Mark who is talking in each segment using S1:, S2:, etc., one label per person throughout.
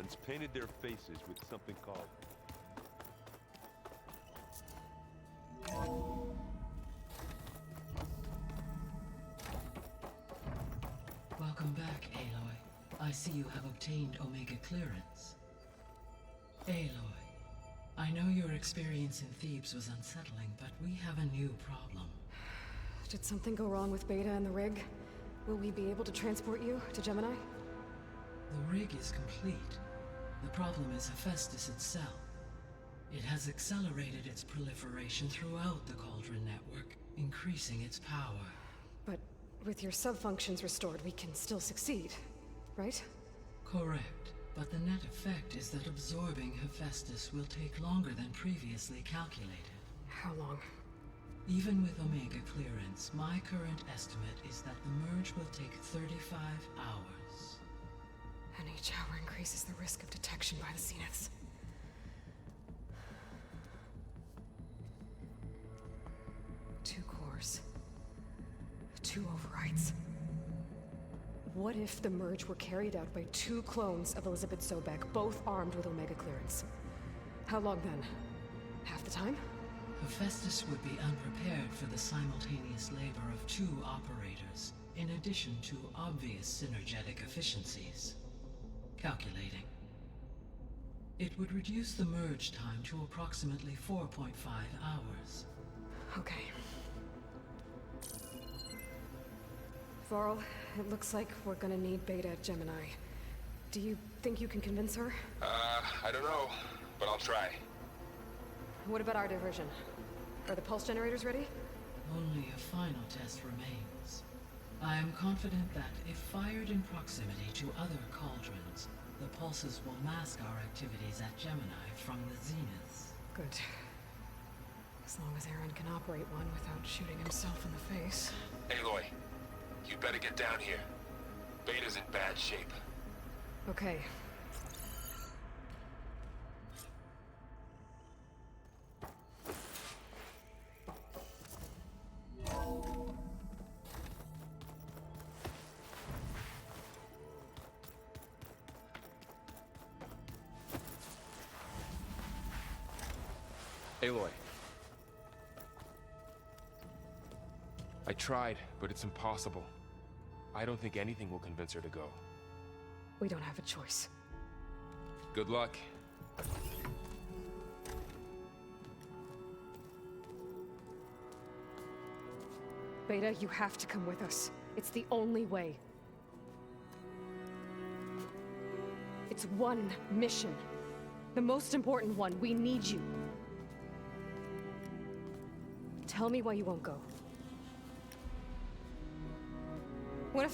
S1: ones painted their faces with something called...
S2: Welcome back, Aloy. I see you have obtained Omega clearance. Aloy, I know your experience in Thebes was unsettling, but we have a new problem.
S3: Did something go wrong with Beta and the rig? Will we be able to transport you to Gemini?
S2: The rig is complete. The problem is Hephaestus itself. It has accelerated its proliferation throughout the Cauldron network, increasing its power.
S3: But with your sub-functions restored, we can still succeed, right?
S2: Correct. But the net effect is that absorbing Hephaestus will take longer than previously calculated.
S3: How long?
S2: Even with Omega clearance, my current estimate is that the merge will take 35 hours.
S3: And each hour increases the risk of detection by the Zeniths. Two cores. Two overrides. What if the merge were carried out by two clones of Elizabeth Sobek, both armed with Omega clearance? How long then? Half the time?
S2: Hephaestus would be unprepared for the simultaneous labor of two operators, in addition to obvious synergetic efficiencies. Calculating. It would reduce the merge time to approximately 4.5 hours.
S3: Okay. Varl, it looks like we're gonna need Beta at Gemini. Do you think you can convince her?
S4: I don't know, but I'll try.
S3: What about our diversion? Are the pulse generators ready?
S2: Only a final test remains. I am confident that if fired in proximity to other cauldrons, the pulses will mask our activities at Gemini from the Zeniths.
S3: Good. As long as Aaron can operate one without shooting himself in the face.
S4: Aloy, you better get down here. Beta's in bad shape.
S3: Okay.
S4: Aloy. I tried, but it's impossible. I don't think anything will convince her to go.
S3: We don't have a choice.
S4: Good luck.
S3: Beta, you have to come with us. It's the only way. It's one mission. The most important one. We need you. Tell me why you won't go. What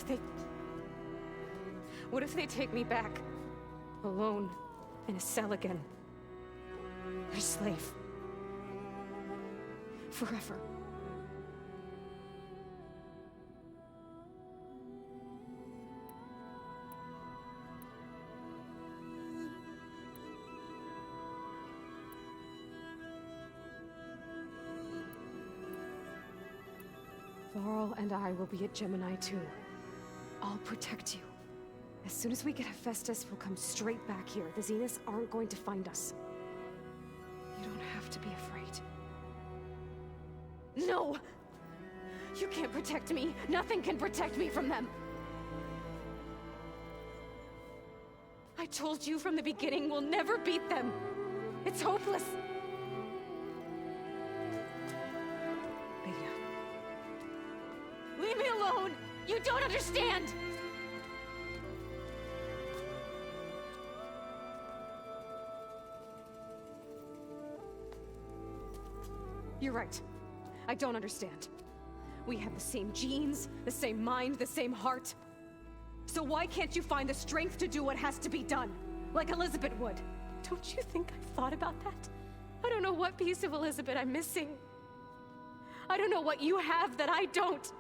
S3: if they take me back? Alone, in a cell again. A slave. Forever. Varl and I will be at Gemini too. I'll protect you. As soon as we get Hephaestus, we'll come straight back here. The Zeniths aren't going to find us. You don't have to be afraid. No! You can't protect me. Nothing can protect me from them. I told you from the beginning we'll never beat them. It's hopeless. Beta. Leave me alone! You don't understand! You're right. I don't understand. We have the same genes, the same mind, the same heart. So why can't you find the strength to do what has to be done? Like Elizabeth would. Don't you think I've thought about that? I don't know what piece of Elizabeth I'm missing. I don't know what you have that I don't.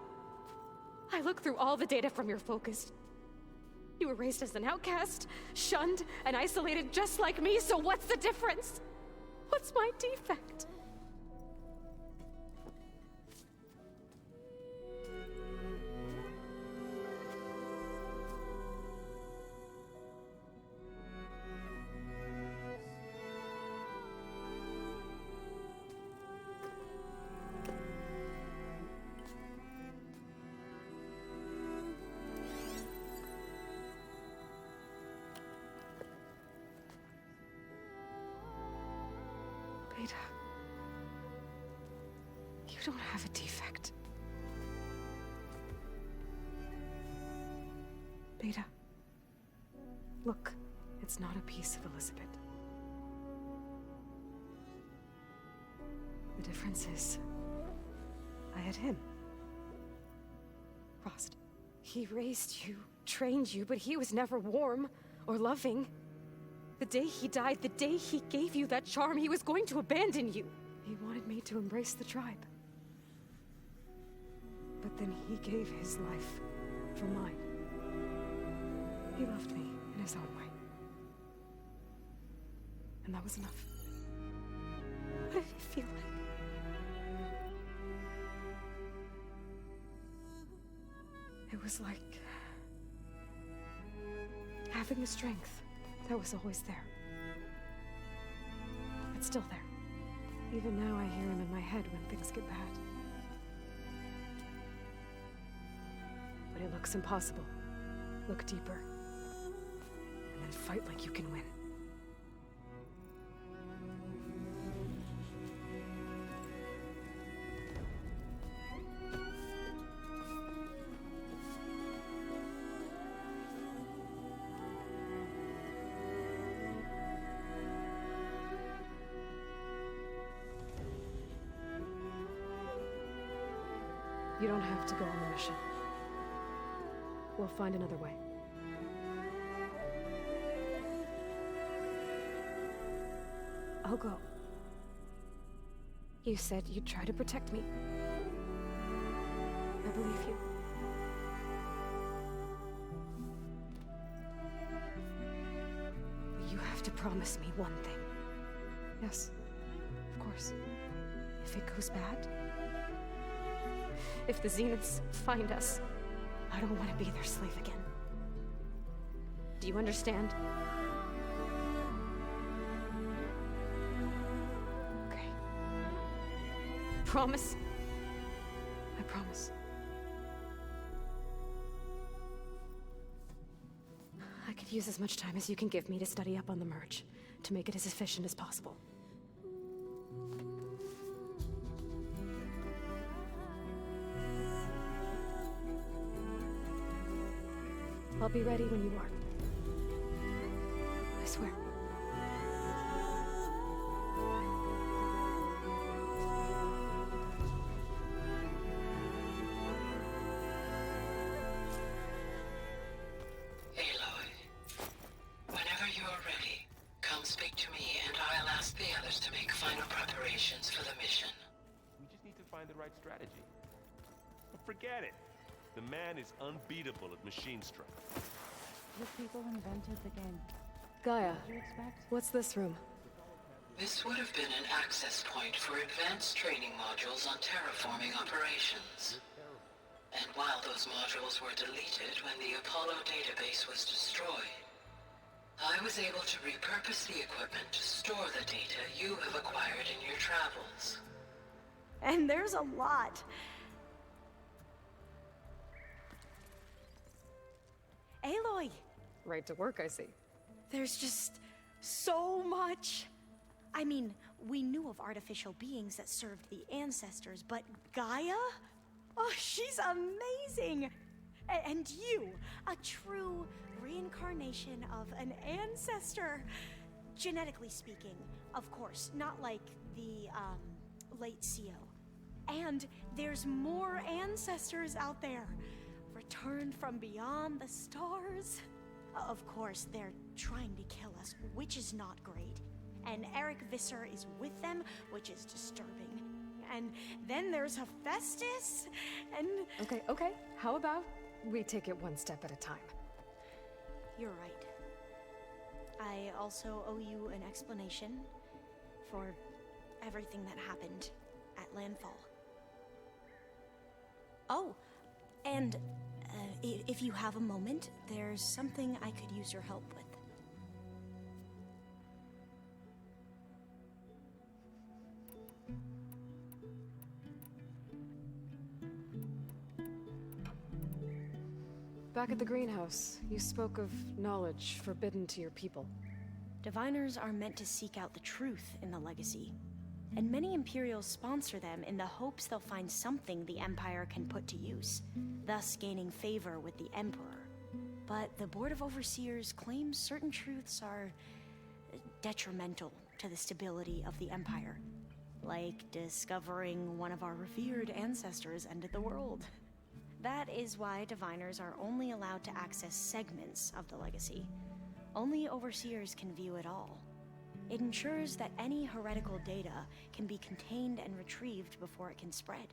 S3: I look through all the data from your focus. You were raised as an outcast, shunned, and isolated just like me, so what's the difference? What's my defect? don't have a defect. Beta. Look, it's not a piece of Elizabeth. The difference is, I had him. Frost. He raised you, trained you, but he was never warm or loving. The day he died, the day he gave you that charm, he was going to abandon you. He wanted me to embrace the tribe. But then he gave his life for mine. He loved me in his own way. And that was enough. What did it feel like? It was like having the strength that was always there. It's still there. Even now I hear him in my head when things get bad. But it looks impossible. Look deeper. And then fight like you can win. You don't have to go on the mission. We'll find another way. I'll go. You said you'd try to protect me. I believe you. But you have to promise me one thing. Yes, of course. If it goes bad, if the Zeniths find us, I don't want to be their slave again. Do you understand? Okay. Promise? I promise. I could use as much time as you can give me to study up on the merge, to make it as efficient as possible. I'll be ready when you are. I swear.
S2: Aloy, whenever you are ready, come speak to me and I'll ask the others to make final preparations for the mission.
S1: We just need to find the right strategy. But forget it. The man is unbeatable at machine strike.
S5: You people invented the game.
S3: Gaia,
S5: What did you expect?
S3: what's this room?
S2: This would have been an access point for advanced training modules on terraforming operations. And while those modules were deleted when the Apollo database was destroyed, I was able to repurpose the equipment to store the data you have acquired in your travels.
S5: And there's a lot. Aloy,
S3: Right to work, I see.
S5: there's just so much. I mean, we knew of artificial beings that served the ancestors, but Gaia? Oh, she's amazing! And you, a true reincarnation of an ancestor. Genetically speaking, of course, not like the, late CO. And there's more ancestors out there. Returned from beyond the stars. Of course, they're trying to kill us, which is not great. And Eric Visser is with them, which is disturbing. And then there's Hephaestus, and...
S3: Okay. How about we take it one step at a time?
S5: You're right. I also owe you an explanation for everything that happened at Landfall. Oh, and if you have a moment, there's something I could use your help with.
S3: Back at the greenhouse, you spoke of knowledge forbidden to your people.
S5: Diviners are meant to seek out the truth in the legacy. and many Imperials sponsor them in the hopes they'll find something the Empire can put to use, thus gaining favor with the Emperor. But the Board of Overseers claims certain truths are detrimental to the stability of the Empire, like discovering one of our revered ancestors ended the world. That is why diviners are only allowed to access segments of the legacy. Only Overseers can view it all. It ensures that any heretical data can be contained and retrieved before it can spread.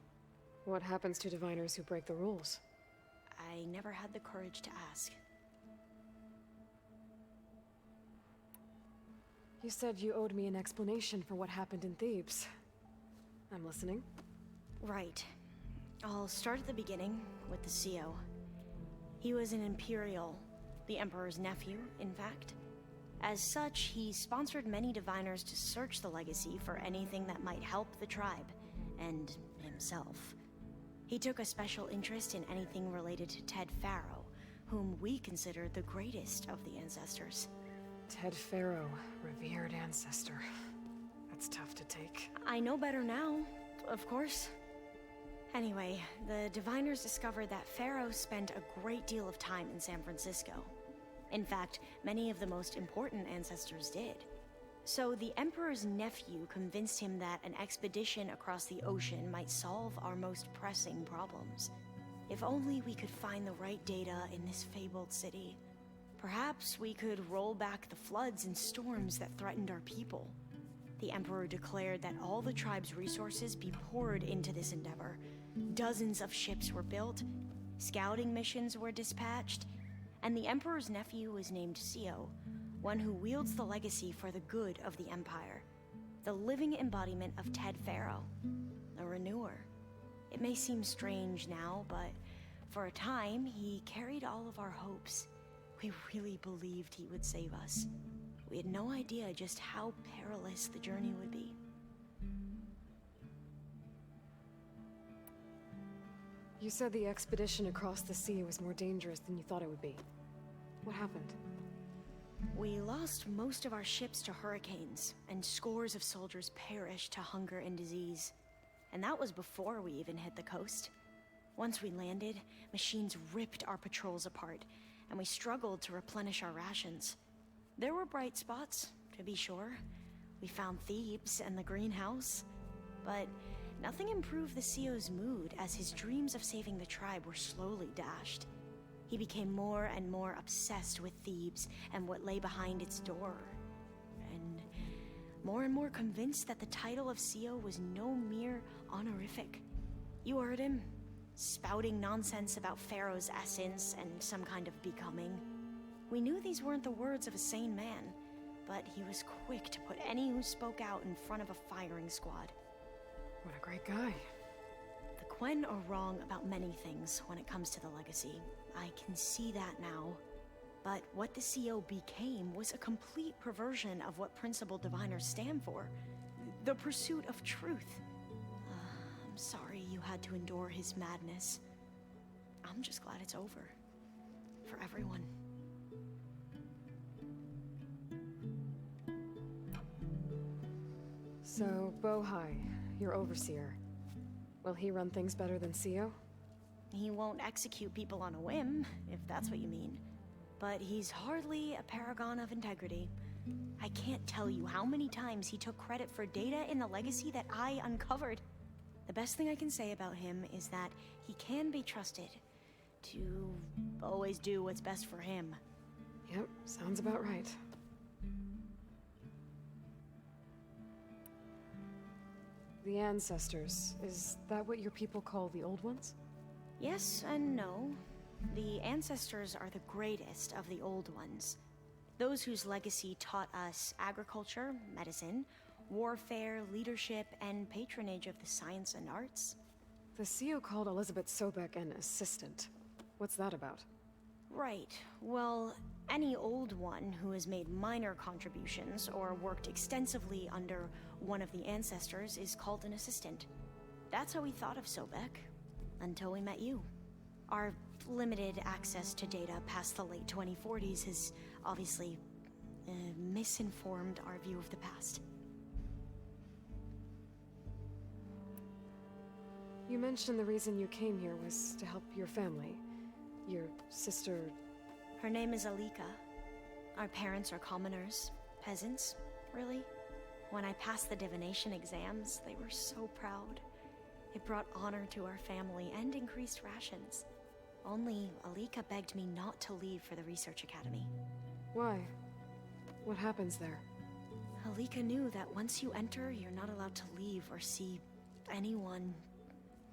S3: What happens to diviners who break the rules?
S5: I never had the courage to ask.
S3: You said you owed me an explanation for what happened in Thebes. I'm listening.
S5: Right. I'll start at the beginning with the CO. He was an Imperial, the Emperor's nephew, in fact. As such, he sponsored many diviners to search the legacy for anything that might help the tribe, and himself. He took a special interest in anything related to Ted Faro, whom we consider the greatest of the ancestors.
S3: Ted Faro, revered ancestor. That's tough to take.
S5: I know better now, of course. Anyway, the diviners discovered that Faro spent a great deal of time in San Francisco. In fact, many of the most important ancestors did. So the Emperor's nephew convinced him that an expedition across the ocean might solve our most pressing problems. If only we could find the right data in this fabled city. Perhaps we could roll back the floods and storms that threatened our people. The Emperor declared that all the tribe's resources be poured into this endeavor. Dozens of ships were built, scouting missions were dispatched, and the Emperor's nephew was named CO, one who wields the legacy for the good of the Empire. The living embodiment of Ted Faro, the renewer. It may seem strange now, but for a time, he carried all of our hopes. We really believed he would save us. We had no idea just how perilous the journey would be.
S3: You said the expedition across the sea was more dangerous than you thought it would be. What happened?
S5: We lost most of our ships to hurricanes, and scores of soldiers perished to hunger and disease. And that was before we even hit the coast. Once we landed, machines ripped our patrols apart, and we struggled to replenish our rations. There were bright spots, to be sure. We found Thebes and the greenhouse, but nothing improved the CO's mood as his dreams of saving the tribe were slowly dashed. He became more and more obsessed with Thebes and what lay behind its door, and more convinced that the title of CO was no mere honorific. You heard him, spouting nonsense about Pharaoh's essence and some kind of becoming. We knew these weren't the words of a sane man, but he was quick to put any who spoke out in front of a firing squad.
S3: What a great guy.
S5: The Quen are wrong about many things when it comes to the legacy. I can see that now. But what the CO became was a complete perversion of what principled diviners stand for. The pursuit of truth. I'm sorry you had to endure his madness. I'm just glad it's over. For everyone.
S3: So, Bohai, your overseer. Will he run things better than CO?
S5: He won't execute people on a whim, if that's what you mean. But he's hardly a paragon of integrity. I can't tell you how many times he took credit for data in the legacy that I uncovered. The best thing I can say about him is that he can be trusted to always do what's best for him.
S3: Yep, sounds about right. The ancestors, is that what your people call the old ones?
S5: Yes and no. The ancestors are the greatest of the old ones. Those whose legacy taught us agriculture, medicine, warfare, leadership, and patronage of the science and arts.
S3: The CO called Elizabeth Sobek an assistant. What's that about?
S5: Right. Well, any old one who has made minor contributions or worked extensively under one of the ancestors is called an assistant. That's how we thought of Sobek, until we met you. Our limited access to data past the late 2040s has obviously misinformed our view of the past.
S3: You mentioned the reason you came here was to help your family. Your sister...
S5: Her name is Alika. Our parents are commoners. Peasants, really. When I passed the divination exams, they were so proud. It brought honor to our family and increased rations. Only Alika begged me not to leave for the research academy.
S3: Why? What happens there?
S5: Alika knew that once you enter, you're not allowed to leave or see anyone,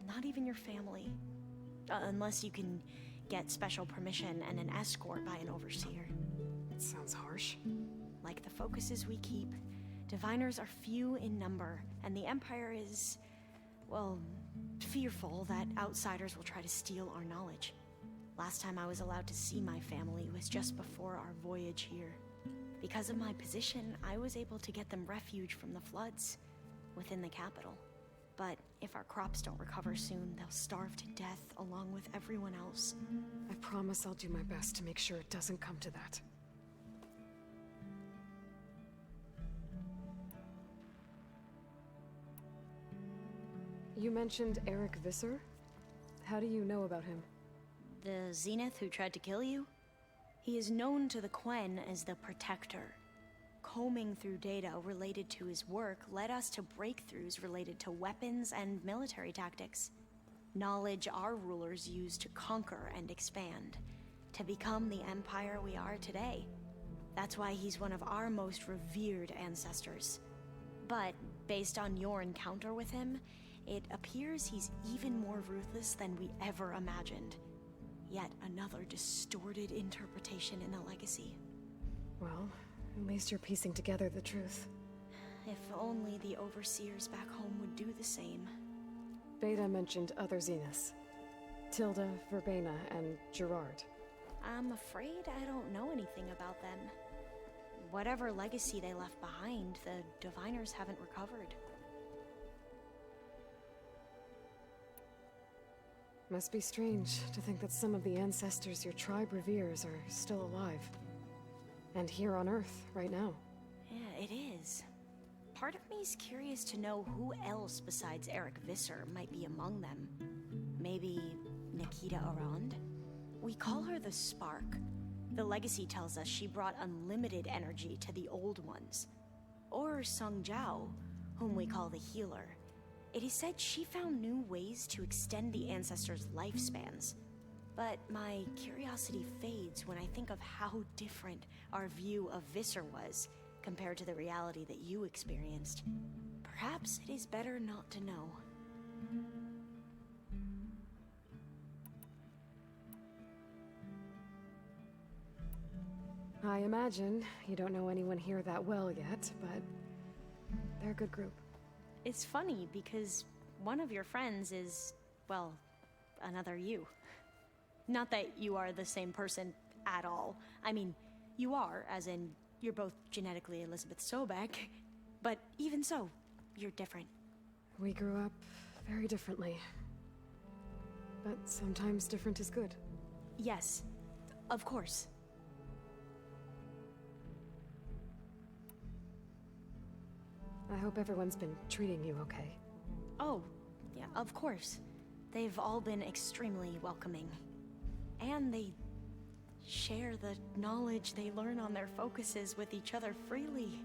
S5: not even your family. Unless you can get special permission and an escort by an overseer.
S3: It sounds harsh.
S5: Like the focuses we keep, diviners are few in number, and the Empire is, well, fearful that outsiders will try to steal our knowledge. Last time I was allowed to see my family was just before our voyage here. Because of my position, I was able to get them refuge from the floods within the capital. But if our crops don't recover soon, they'll starve to death along with everyone else.
S3: I promise I'll do my best to make sure it doesn't come to that. You mentioned Eric Visser? How do you know about him?
S5: The Zenith who tried to kill you? He is known to the Quen as the Protector. Combing through data related to his work led us to breakthroughs related to weapons and military tactics. Knowledge our rulers used to conquer and expand, to become the empire we are today. That's why he's one of our most revered ancestors. But based on your encounter with him, it appears he's even more ruthless than we ever imagined. Yet another distorted interpretation in the legacy.
S3: Well, at least you're piecing together the truth.
S5: If only the overseers back home would do the same.
S3: Beta mentioned other Zeniths. Tilda, Verbena, and Gerard.
S5: I'm afraid I don't know anything about them. Whatever legacy they left behind, the diviners haven't recovered.
S3: Must be strange to think that some of the ancestors your tribe reveres are still alive. And here on Earth, right now.
S5: Yeah, it is. Part of me's curious to know who else besides Eric Visser might be among them. Maybe Nikita Arand? We call her the Spark. The legacy tells us she brought unlimited energy to the old ones. Or Sung Jiao, whom we call the Healer. It is said she found new ways to extend the ancestors' lifespans. But my curiosity fades when I think of how different our view of Visser was compared to the reality that you experienced. Perhaps it is better not to know.
S3: I imagine you don't know anyone here that well yet, but they're a good group.
S5: It's funny because one of your friends is, well, another you. Not that you are the same person at all. I mean, you are, as in, you're both genetically Elizabeth Sobek, but even so, you're different.
S3: We grew up very differently. But sometimes different is good.
S5: Yes, of course.
S3: I hope everyone's been treating you okay.
S5: Oh, yeah, of course. They've all been extremely welcoming. And they share the knowledge they learn on their focuses with each other freely.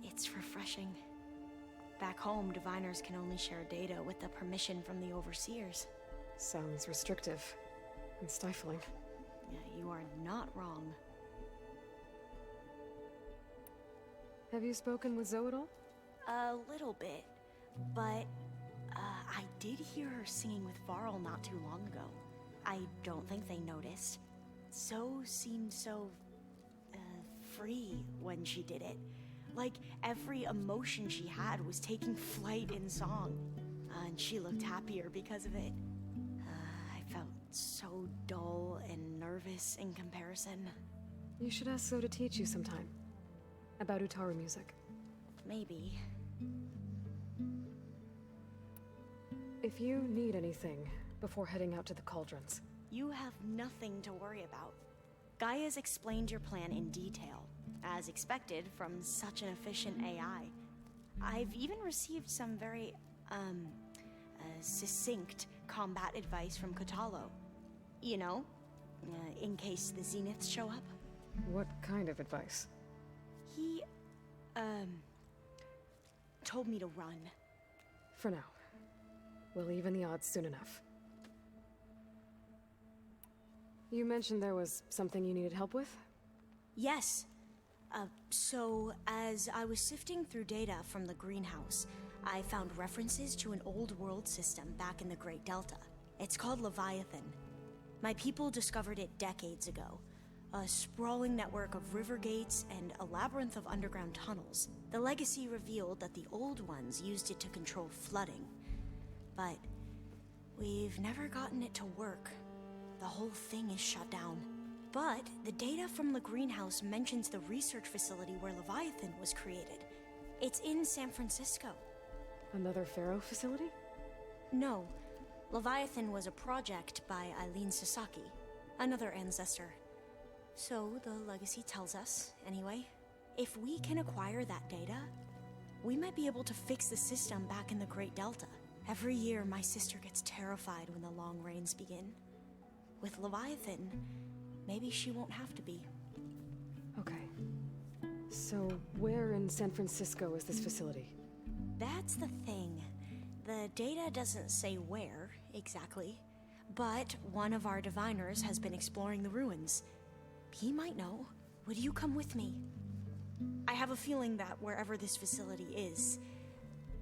S5: It's refreshing. Back home, diviners can only share data with the permission from the overseers.
S3: Sounds restrictive and stifling.
S5: Yeah, you are not wrong.
S3: Have you spoken with Zoe at all?
S5: A little bit, but I did hear her singing with Varl not too long ago. I don't think they noticed. Zoe seemed so free when she did it. Like every emotion she had was taking flight in song. And she looked happier because of it. I felt so dull and nervous in comparison.
S3: You should ask Zoe to teach you sometime. About Utaru music.
S5: Maybe.
S3: If you need anything before heading out to the cauldrons.
S5: You have nothing to worry about. Gaia's explained your plan in detail, as expected from such an efficient AI. I've even received some very, succinct combat advice from Kotalo. You know, in case the Zeniths show up.
S3: What kind of advice?
S5: He, told me to run.
S3: For now. We'll even the odds soon enough. You mentioned there was something you needed help with?
S5: Yes. So, as I was sifting through data from the greenhouse, I found references to an old world system back in the Great Delta. It's called Leviathan. My people discovered it decades ago. A sprawling network of river gates and a labyrinth of underground tunnels. The legacy revealed that the old ones used it to control flooding. But we've never gotten it to work. The whole thing is shut down. But the data from the greenhouse mentions the research facility where Leviathan was created. It's in San Francisco.
S3: Another Pharaoh facility?
S5: No. Leviathan was a project by Eileen Sasaki, another ancestor. So the legacy tells us, anyway. If we can acquire that data, we might be able to fix the system back in the Great Delta. Every year, my sister gets terrified when the long rains begin. With Leviathan, maybe she won't have to be.
S3: Okay. So, where in San Francisco is this facility?
S5: That's the thing. The data doesn't say where, exactly. But one of our diviners has been exploring the ruins. He might know. Would you come with me? I have a feeling that wherever this facility is,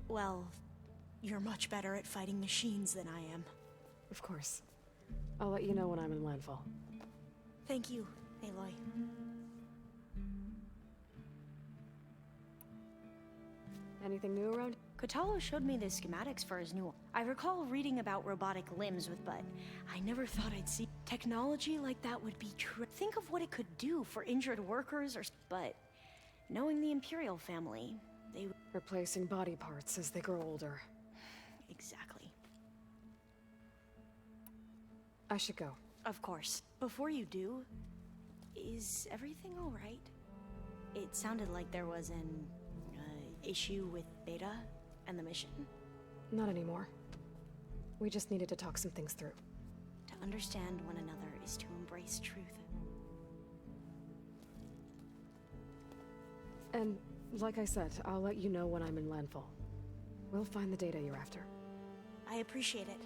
S5: well, you're much better at fighting machines than I am.
S3: Of course. I'll let you know when I'm in landfall.
S5: Thank you, Aloy.
S3: Anything new around?
S5: Kotalo showed me the schematics for his new one. I recall reading about robotic limbs but I never thought I'd see technology like that would be true. Think of what it could do for injured workers but knowing the Imperial family, they would...
S3: Replacing body parts as they grow older.
S5: Exactly.
S3: I should go.
S5: Of course. Before you do, is everything all right? It sounded like there was an issue with Beta and the mission.
S3: Not anymore. We just needed to talk some things through.
S5: To understand one another is to embrace truth.
S3: And like I said, I'll let you know when I'm in landfall. We'll find the data you're after.
S5: I appreciate it.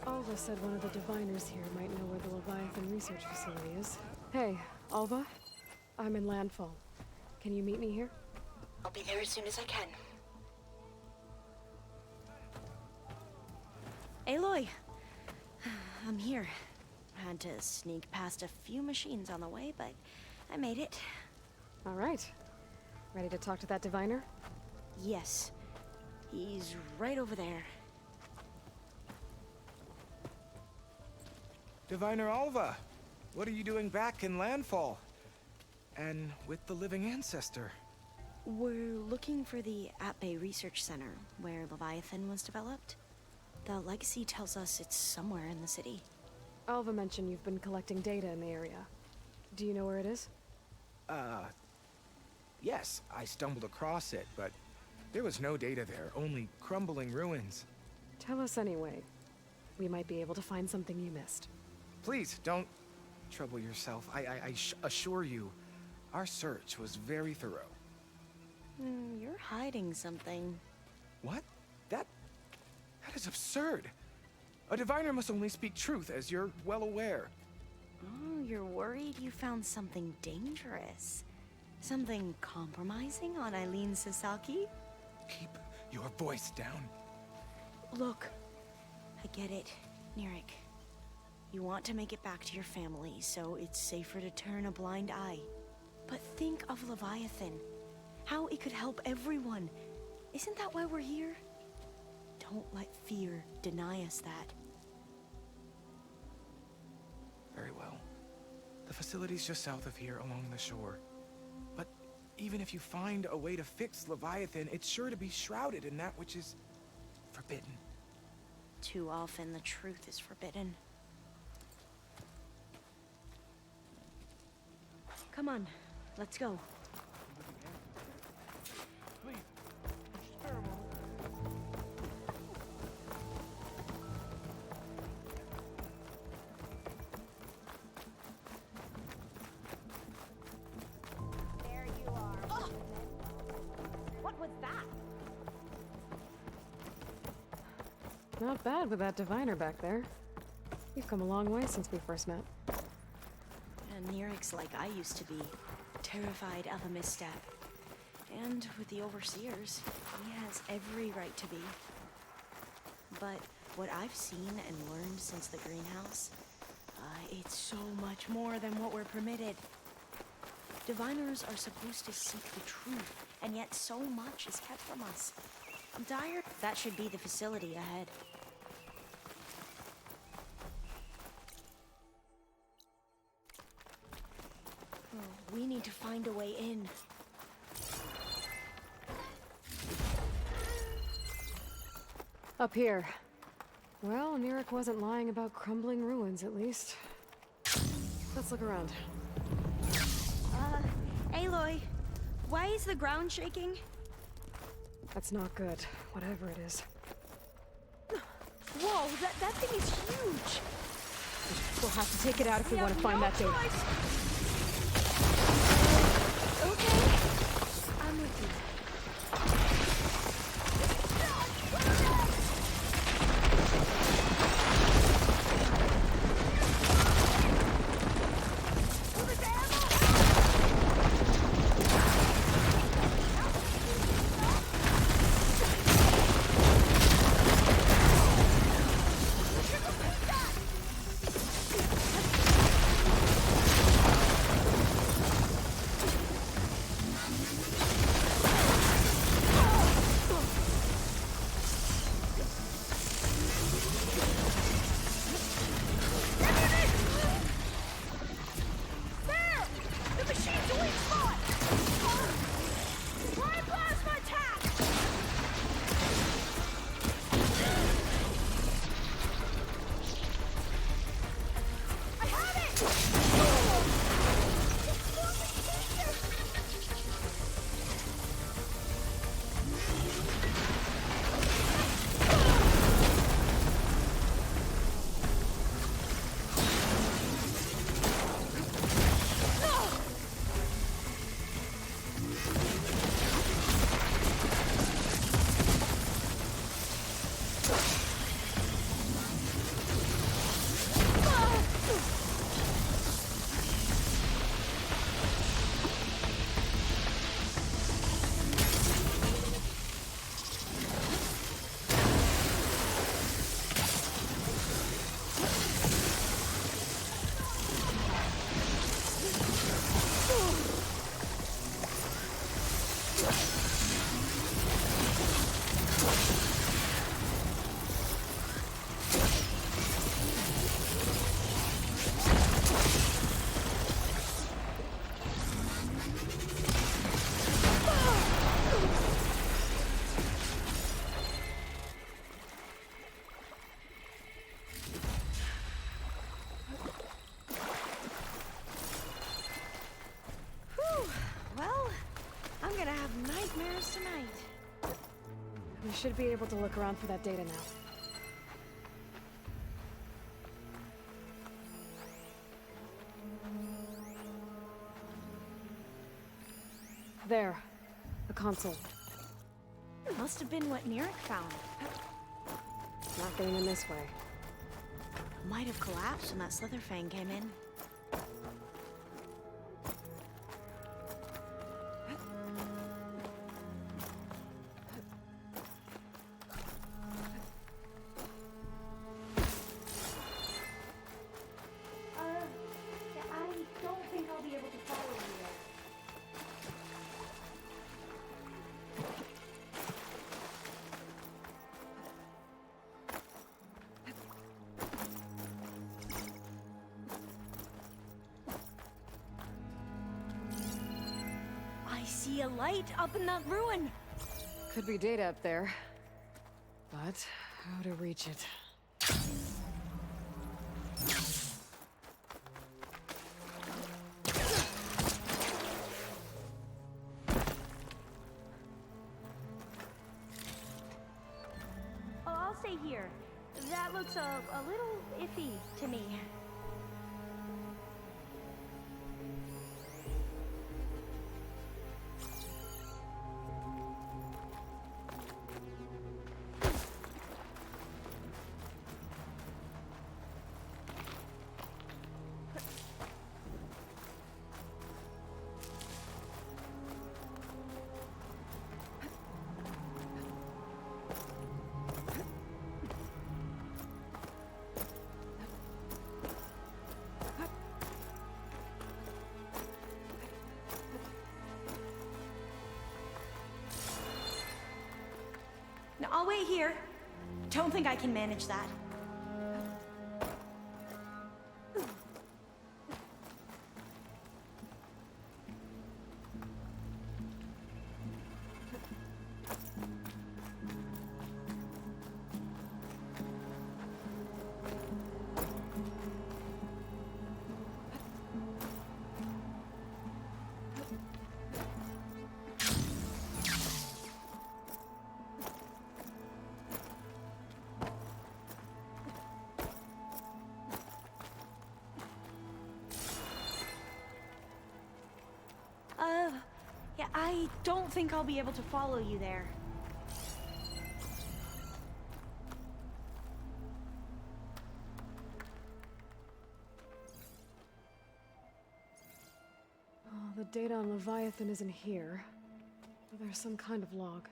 S3: Alva said one of the diviners here might know where the Leviathan research facility is. Hey, Alva? I'm in landfall. Can you meet me here?
S5: I'll be there as soon as I can. Aloy! I'm here. Had to sneak past a few machines on the way, but I made it.
S3: All right. Ready to talk to that diviner?
S5: Yes. He's right over there.
S6: Diviner Alva, what are you doing back in landfall? And with the living ancestor?
S5: We're looking for the At-Bay Research Center, where Leviathan was developed. The legacy tells us it's somewhere in the city.
S3: Alva mentioned you've been collecting data in the area. Do you know where it is?
S6: Yes, I stumbled across it, but there was no data there, only crumbling ruins.
S3: Tell us anyway. We might be able to find something you missed.
S6: Please, don't trouble yourself. I assure you, our search was very thorough.
S5: You're hiding something.
S6: What? That is absurd. A diviner must only speak truth, as you're well aware.
S5: Oh, you're worried you found something dangerous? Something compromising on Eileen Sasaki?
S6: Keep your voice down.
S5: Look, I get it, Nirik. You want to make it back to your family, so it's safer to turn a blind eye. But think of Leviathan. How it could help everyone. Isn't that why we're here? Don't let fear deny us that.
S6: Very well. facility's just south of here along the shore. But even if you find a way to fix Leviathan, it's sure to be shrouded in that which is forbidden.
S5: Too often the truth is forbidden. Come on, let's go.
S1: Please, just spare a moment.
S5: There you are. Oh! What was that?
S3: Not bad with that diviner back there. You've come a long way since we first met.
S5: And Nirik's like I used to be, terrified of a misstep. And with the overseers, he has every right to be. But what I've seen and learned since the greenhouse, it's so much more than what we're permitted. Diviners are supposed to seek the truth, and yet so much is kept from us. I'm tired. That should be the facility ahead. Oh, we need to find a way in.
S3: Up here. Well, Nirik wasn't lying about crumbling ruins, at least. Let's look around.
S5: Aloy, why is the ground shaking?
S3: That's not good, whatever it is.
S5: Whoa, that thing is huge!
S3: We'll have to take it out if we want to find that data.
S5: Okay, I'm with you. Nightmares tonight.
S3: We should be able to look around for that data now. There. The console.
S5: Must have been what Nirik found.
S3: Not getting in this way.
S5: Might have collapsed when that Slitherfang came in. I don't think I'll be able to follow you there. see a light up in that ruin.
S3: Could be data up there. But how to reach it?
S5: Oh, I'll stay here. That looks a little iffy to me. Now, I'll wait here. Don't think I can manage that. Yeah, I don't think I'll be able to follow you there.
S3: Oh, the data on Leviathan isn't here. There's some kind of log.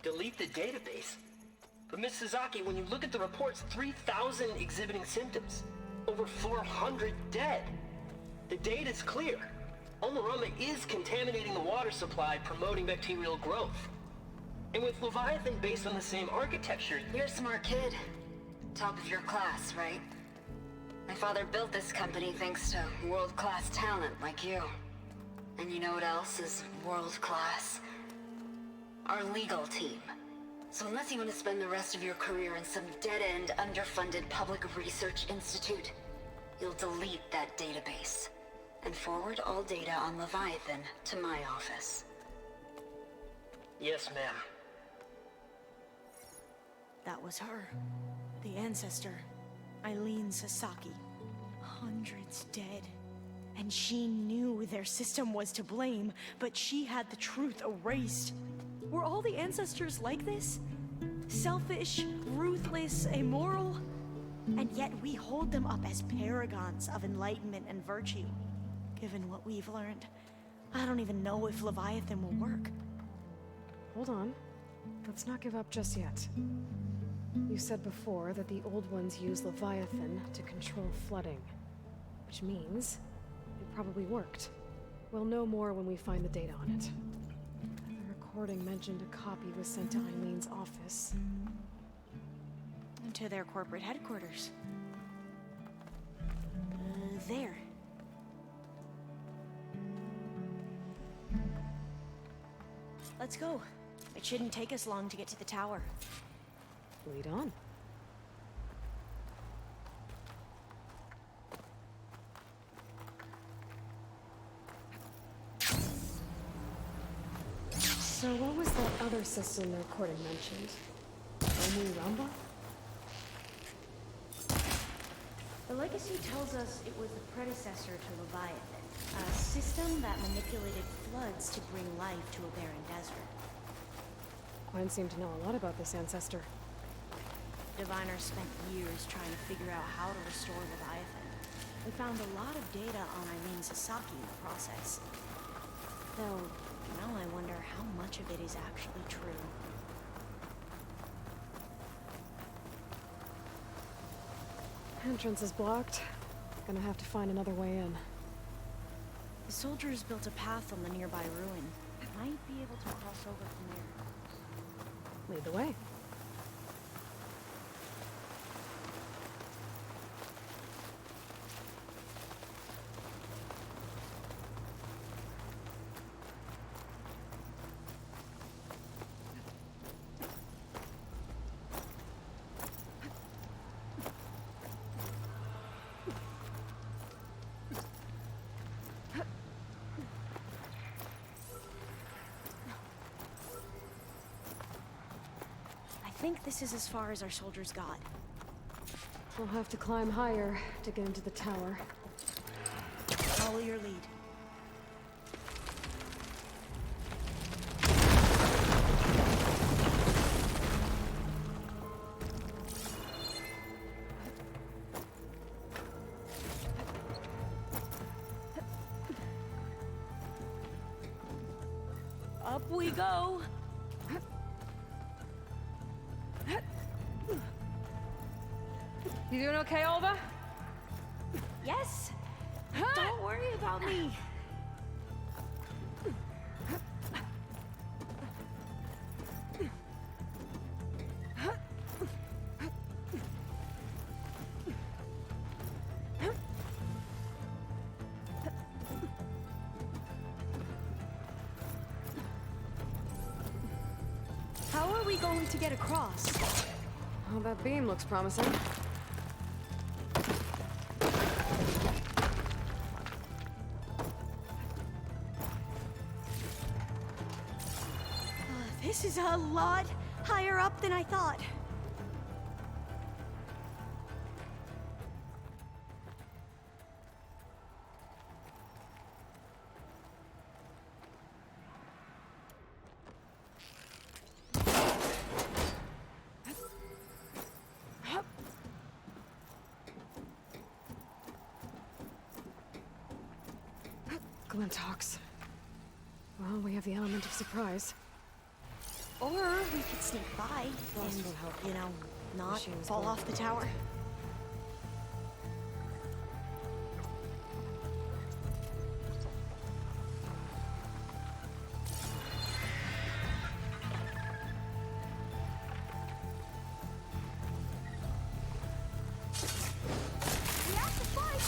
S7: Delete the database? But Miss Sasaki, when you look at the reports, 3,000 exhibiting symptoms. Over 400 dead. The data's clear. Omarama is contaminating the water supply, promoting bacterial growth. And with Leviathan based on the same architecture...
S8: You're a smart kid. Top of your class, right? My father built this company thanks to world-class talent like you. And you know what else is world-class? Our legal team. So unless you want to spend the rest of your career in some dead-end, underfunded public research institute, you'll delete that database and forward all data on Leviathan to my office.
S7: Yes, ma'am.
S5: That was her. The ancestor. Eileen Sasaki. Hundreds dead. And she knew their system was to blame, but she had the truth erased. Were all the ancestors like this? Selfish, ruthless, immoral? And yet we hold them up as paragons of enlightenment and virtue. Given what we've learned, I don't even know if Leviathan will work.
S3: Hold on. Let's not give up just yet. You said before that the old ones use Leviathan to control flooding. Which means it probably worked. We'll know more when we find the data on it. The recording mentioned a copy was sent to Eileen's office.
S5: And to their corporate headquarters. There. Let's go. It shouldn't take us long to get to the tower.
S3: Lead on. So what was that other system the recording mentioned? Unravel?
S5: The legacy tells us it was the predecessor to Leviathan, a system that manipulated floods to bring life to a barren desert.
S3: Quinn seemed to know a lot about this ancestor.
S5: Diviners spent years trying to figure out how to restore Leviathan. We found a lot of data on Eileen Sasaki in the process. Though, now I wonder how much of it is actually true.
S3: Entrance is blocked. Gonna have to find another way in.
S5: The soldiers built a path on the nearby ruin. Might be able to cross over from there.
S3: Lead the way.
S5: think this is as far as our soldiers got.
S3: We'll have to climb higher to get into the tower.
S5: Follow your lead. Up we go.
S3: You doing okay, Alva?
S5: Yes. Don't worry about me. How are we going to get across?
S3: Oh, that beam looks promising.
S5: This is a lot higher up than I thought.
S3: Glinthawks. Well, we have the element of surprise.
S5: Or we could sneak by and,
S3: will help.
S5: you know, not
S3: Machines
S5: fall
S3: will-
S5: off the tower. We have to fight!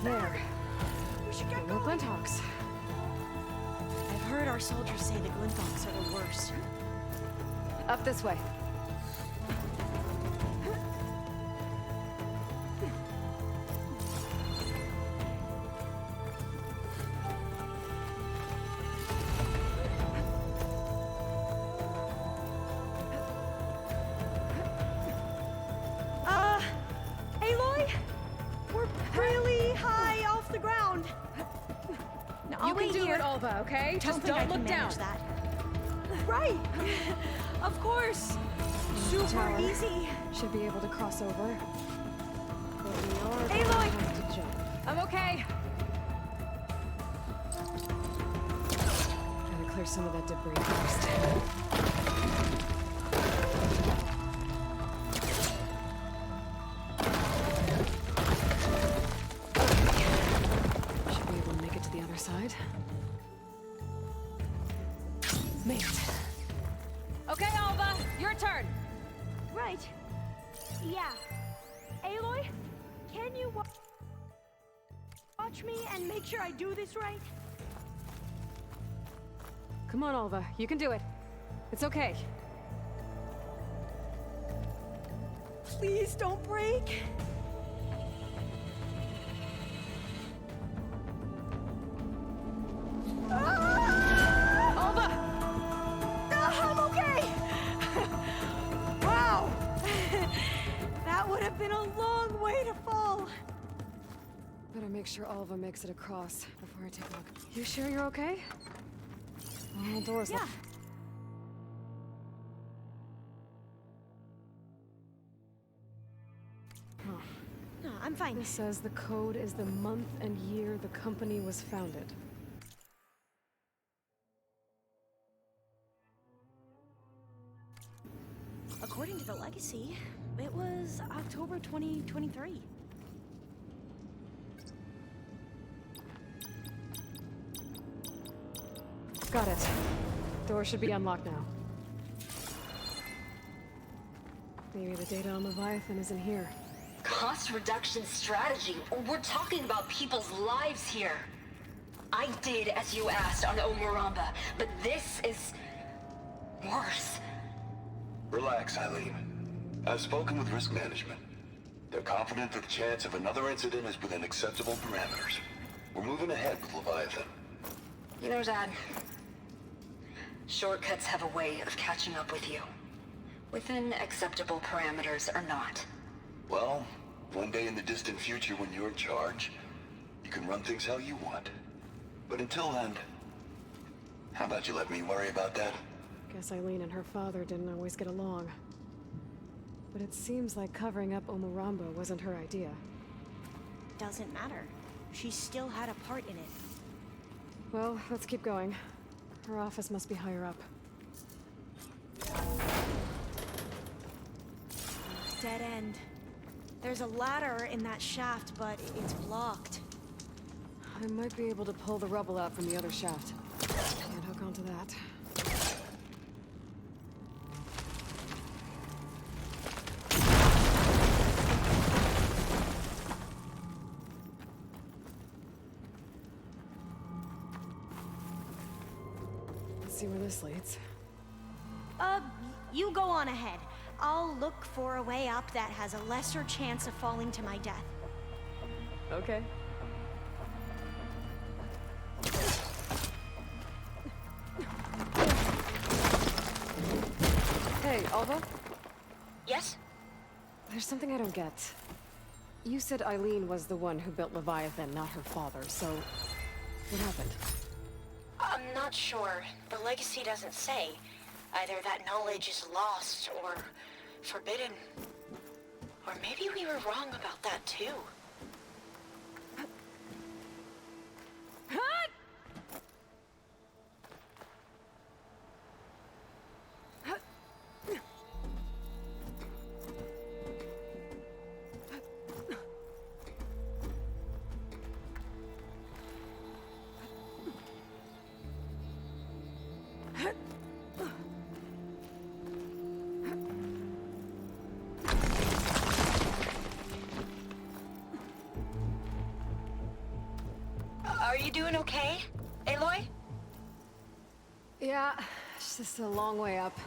S3: There.
S5: We should get
S3: No
S5: going.
S3: Glinthawks.
S5: I've heard our soldiers say the Glinthawks are the worst.
S3: Up this way.
S5: Aloy? We're really high off the ground. No, I'll
S3: You can
S5: wait
S3: do
S5: here.
S3: it, Alva, okay?
S5: Don't
S3: Just
S5: think I
S3: don't
S5: can
S3: look down.
S5: manage that. Right. Of course. Super
S3: Tower.
S5: easy.
S3: Should be able to cross over. But we are
S5: Aloy!
S3: going to have to jump. I'm okay. Gotta clear some of that debris first. Should be able to make it to the other side. Made it. Okay, Alva, your turn.
S5: Right. Yeah. Aloy, can you watch me and make sure I do this right?
S3: Come on, Alva, you can do it. It's okay.
S5: Please don't break.
S3: Alva!
S5: I'm okay. Wow. That would have been a long way to fall.
S3: Better make sure Alva makes it across before I take a look. You sure you're okay? Oh, doors
S5: Yeah.
S3: look... Huh.
S5: No, I'm fine.
S3: This says the code is the month and year the company was founded.
S5: According to the legacy, it was October 2023.
S3: Got it. Door should be unlocked now. Maybe the data on Leviathan is in here.
S8: Cost reduction strategy. We're talking about people's lives here. I did as you asked on Omuramba, but this is worse.
S9: Relax, Eileen. I've spoken with risk management. They're confident that the chance of another incident is within acceptable parameters. We're moving ahead with Leviathan.
S8: You know, Dad, shortcuts have a way of catching up with you. Within acceptable parameters or not.
S9: Well, one day in the distant future when you're in charge, you can run things how you want. But until then, how about you let me worry about that?
S3: Guess Eileen and her father didn't always get along. But it seems like covering up Umurambo wasn't her idea.
S5: Doesn't matter. She still had a part in it.
S3: Well, let's keep going. Her office must be higher up.
S5: Dead end. There's a ladder in that shaft, but it's blocked.
S3: I might be able to pull the rubble out from the other shaft. Can't hook onto that. Let's see where this leads.
S5: You go on ahead. I'll look for a way up that has a lesser chance of falling to my death.
S3: Okay. Hey, ALVA?
S5: Yes?
S3: There's something I don't get. You said Eileen was the one who built Leviathan, not her father, so... what happened?
S5: I'm not sure. The legacy doesn't say. Either that knowledge is lost, or forbidden. Or maybe we were wrong about that too. Are you doing okay, Aloy?
S3: Yeah, it's just a long way up.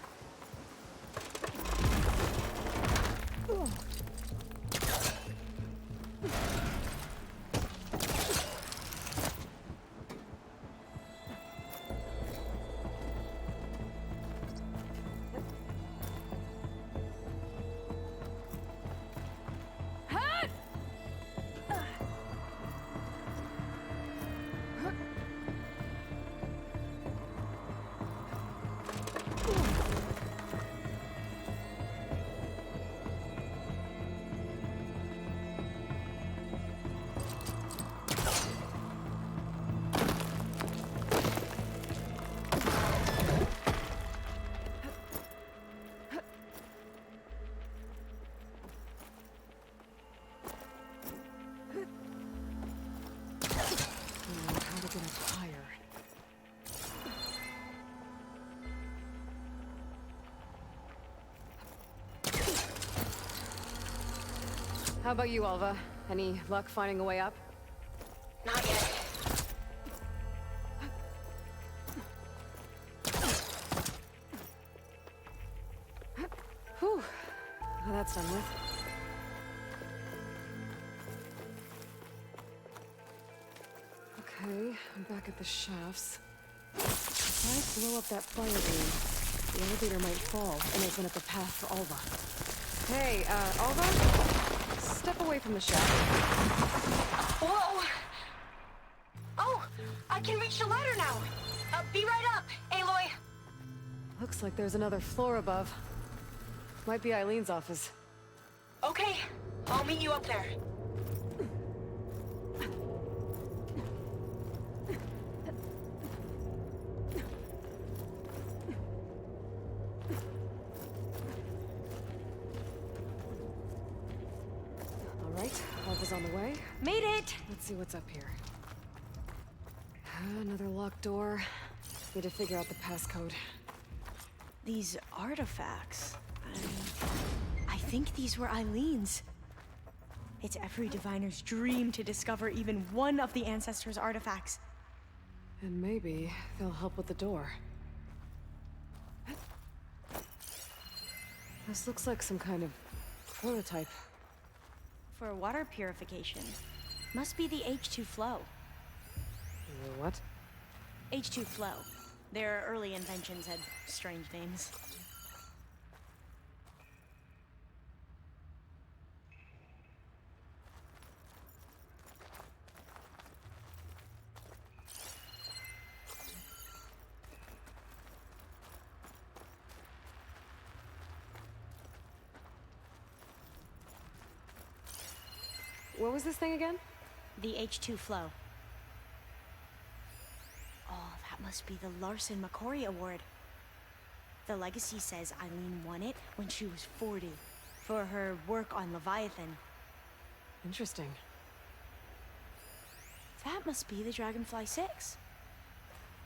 S3: How about you, ALVA? Any luck finding a way up?
S5: Not yet.
S3: Whew. Well, that's done with. Okay, I'm back at the shafts. If I blow up that fire beam, the elevator might fall and open up a path for ALVA. Hey, ALVA? Step away from the shaft.
S5: Whoa! Oh, I can reach the ladder now. Be right up, Aloy.
S3: Looks like there's another floor above. Might be Eileen's office.
S5: Okay, I'll meet you up there.
S3: ALVA's on the way.
S5: Made it!
S3: Let's see what's up here. Another locked door. Need to figure out the passcode.
S5: These artifacts... I think these were Eileen's. It's every diviner's dream to discover even one of the Ancestors' artifacts.
S3: And maybe they'll help with the door. This looks like some kind of prototype.
S5: For water purification. Must be the H2 flow.
S3: What?
S5: H2 flow. Their early inventions had strange names.
S3: What was this thing again?
S5: The H2 flow. Oh, that must be the Larson McCory Award. The legacy says Eileen won it when she was 40 for her work on Leviathan.
S3: Interesting.
S5: That must be the Dragonfly 6.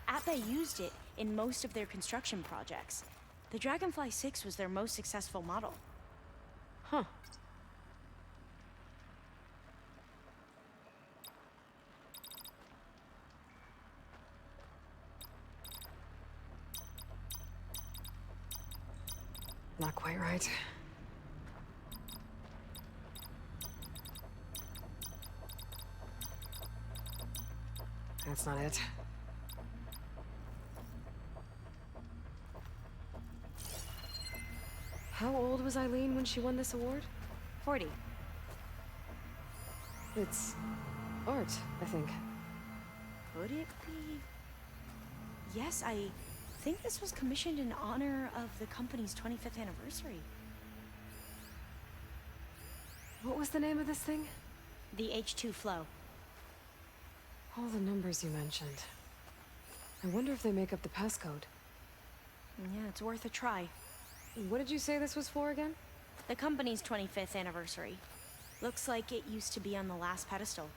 S5: ALVA used it in most of their construction projects. The Dragonfly 6 was their most successful model.
S3: Huh. Not quite right. That's not it. How old was Eileen when she won this award?
S5: 40.
S3: It's art, I think.
S5: Could it be? Yes, I think this was commissioned in honor of the company's 25th anniversary.
S3: What was the name of this thing?
S5: The H2 flow.
S3: All the numbers you mentioned. I wonder if they make up the passcode.
S5: Yeah, it's worth a try.
S3: What did you say this was for again?
S5: The company's 25th anniversary. Looks like it used to be on the last pedestal.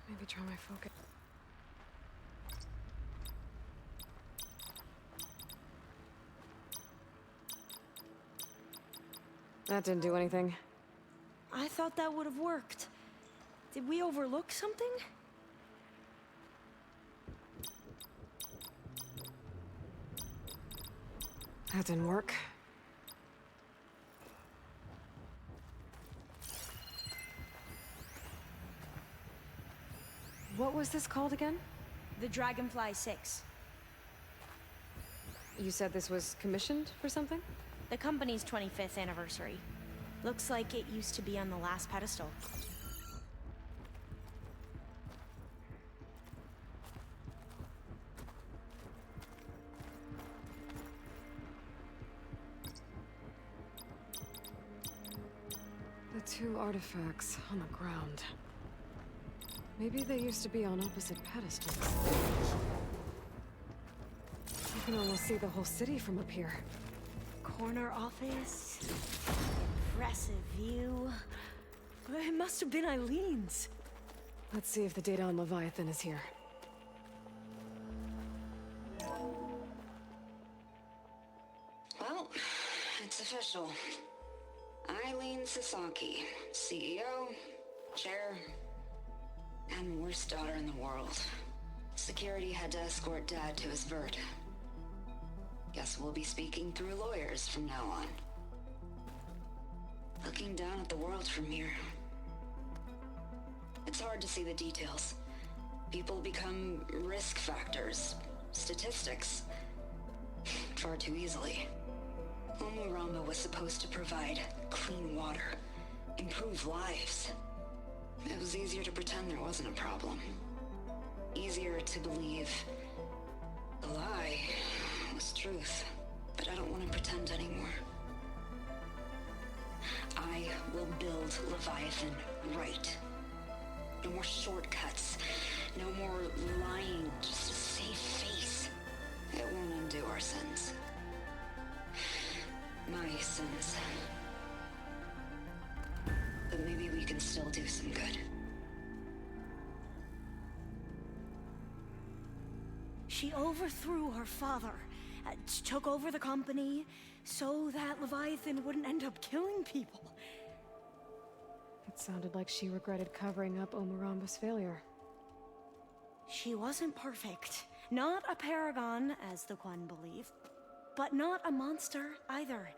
S3: Maybe try my focus. That didn't do anything.
S5: I thought that would have worked. Did we overlook something?
S3: That didn't work. What was this called again?
S5: The Dragonfly 6.
S3: You said this was commissioned for something?
S5: The company's 25th anniversary. Looks like it used to be on the last pedestal.
S3: The two artifacts on the ground. Maybe they used to be on opposite pedestals. You can almost see the whole city from up here.
S5: Corner office. Impressive view. It must have been Eileen's.
S3: Let's see if the data on Leviathan is here.
S8: Well, it's official. Eileen Sasaki, CEO, chair, and worst daughter in the world. Security had to escort Dad to his vert. Guess we'll be speaking through lawyers from now on. Looking down at the world from here. It's hard to see the details. People become risk factors, statistics, far too easily. Umuramba was supposed to provide clean water, improve lives. It was easier to pretend there wasn't a problem. Easier to believe the lie was truth. But I don't want to pretend anymore. I will build Leviathan right. No more shortcuts. No more lying just to save face. It won't undo our sins. My sins. But maybe we can still do some good.
S5: She overthrew her father, took over the company, so that Leviathan wouldn't end up killing people.
S3: It sounded like she regretted covering up Umuramba's failure.
S5: She wasn't perfect. Not a paragon, as the Quan believe. but not a monster either.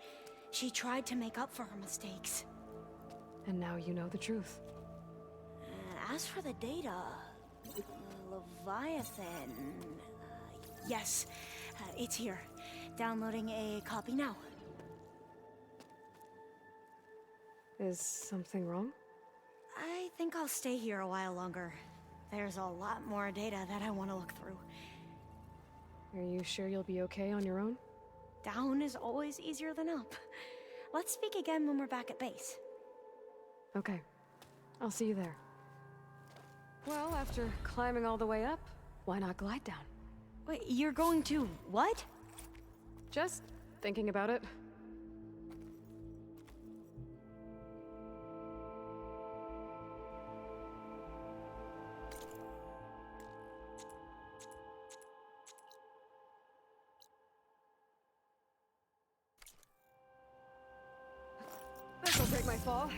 S5: She tried to make up for her mistakes.
S3: And now you know the truth.
S5: As for the data, Leviathan... yes, it's here. Downloading a copy now.
S3: Is something wrong?
S5: I think I'll stay here a while longer. There's a lot more data that I want to look through.
S3: Are you sure you'll be okay on your own?
S5: Down is always easier than up. Let's speak again when we're back at base.
S3: Okay. I'll see you there. Well, after climbing all the way up, why not glide down?
S5: Wait, you're going to what?
S3: Just thinking about it. This'll break my fall.